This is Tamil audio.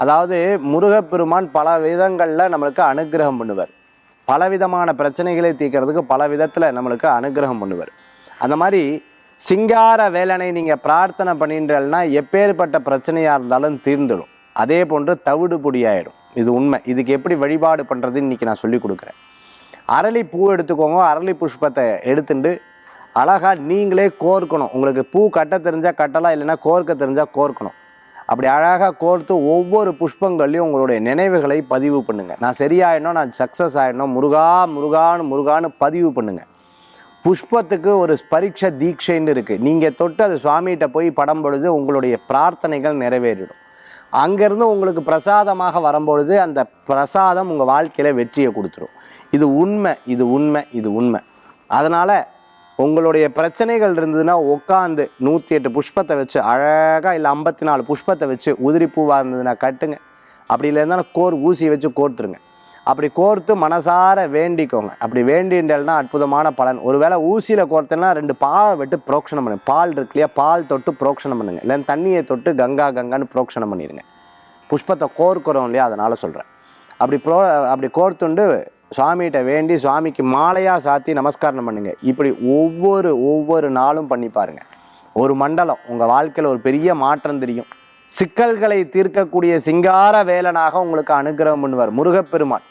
அதாவது முருகப்பெருமான் பல விதங்களில் நம்மளுக்கு அனுகிரகம் பண்ணுவார். பலவிதமான பிரச்சனைகளை தீர்க்கறதுக்கு பல விதத்தில் நம்மளுக்கு அனுகிரகம் பண்ணுவார். அந்த மாதிரி சிங்கார வேலனை நீங்கள் பிரார்த்தனை பண்ணின்றீங்கன்னா எப்பேற்பட்ட பிரச்சனையாக இருந்தாலும் தீர்ந்துடும். அதே போன்று தவிடு பொடியாயிடும். இது உண்மை. இதுக்கு எப்படி வழிபாடு பண்ணுறதுன்னு இன்றைக்கி நான் சொல்லி கொடுக்குறேன். அரளி பூ எடுத்துக்கோங்க. அரளி புஷ்பத்தை எடுத்துட்டு அழகாக நீங்களே கோர்க்கணும். உங்களுக்கு பூ கட்ட தெரிஞ்சால் கட்டலாம், இல்லைன்னா கோர்க்க தெரிஞ்சால் கோர்க்கணும். அப்படி அழகாக கோர்த்து ஒவ்வொரு புஷ்பங்கள்லையும் உங்களுடைய நினைவுகளை பதிவு பண்ணுங்கள். நான் சரியாயிடணும், நான் சக்ஸஸ் ஆகிடணும், முருகா முருகான்னு முருகான்னு பதிவு பண்ணுங்கள். புஷ்பத்துக்கு ஒரு பரீட்சை தீட்சைன்னு இருக்குது. நீங்கள் தொட்டு அது சுவாமிகிட்ட போய் படம் பொழுது உங்களுடைய பிரார்த்தனைகள் நிறைவேறிடும். அங்கேருந்து உங்களுக்கு பிரசாதமாக வரும்பொழுது அந்த பிரசாதம் உங்கள் வாழ்க்கையில் வெற்றியை கொடுத்துரும். இது உண்மை, இது உண்மை, இது உண்மை. அதனால் உங்களுடைய பிரச்சனைகள் இருந்ததுன்னா உட்காந்து 108 புஷ்பத்தை வச்சு அழகாக, இல்லை 54 புஷ்பத்தை வச்சு உதிரி பூவாக இருந்ததுன்னா கட்டுங்க. அப்படி இல்லைன்னா ஊசியை வச்சு கோர்த்துருங்க. அப்படி கோர்த்து மனசார வேண்டிக்கோங்க. அப்படி வேண்டின்றல்னா அற்புதமான பலன். ஒருவேளை ஊசியில் கோர்த்தனா 2 பாலை விட்டு புரோக்ஷனம் பண்ணுங்க. பால் இருக்கு இல்லையா, பால் தொட்டு புரோக்ஷனம் பண்ணுங்க. இல்லைன்னா தண்ணியை தொட்டு கங்கா கங்கான்னு புரோக்ஷனம் பண்ணிடுங்க. புஷ்பத்தை கோர்க்கிறோம் இல்லையா, அதனால் சொல்கிறேன். அப்படி கோர்த்துண்டு சுவாமிகிட்ட வேண்டி சுவாமிக்கு மாலையாக சாத்தி நமஸ்காரம் பண்ணுங்க. இப்படி ஒவ்வொரு நாளும் பண்ணி பாருங்க. ஒரு மண்டலம் உங்கள் வாழ்க்கையில் ஒரு பெரிய மாற்றம் தெரியும். சிக்கல்களை தீர்க்கக்கூடிய சிங்கார வேலனாக உங்களுக்கு அனுகிரகம் பண்ணுவார் முருகப்பெருமான்.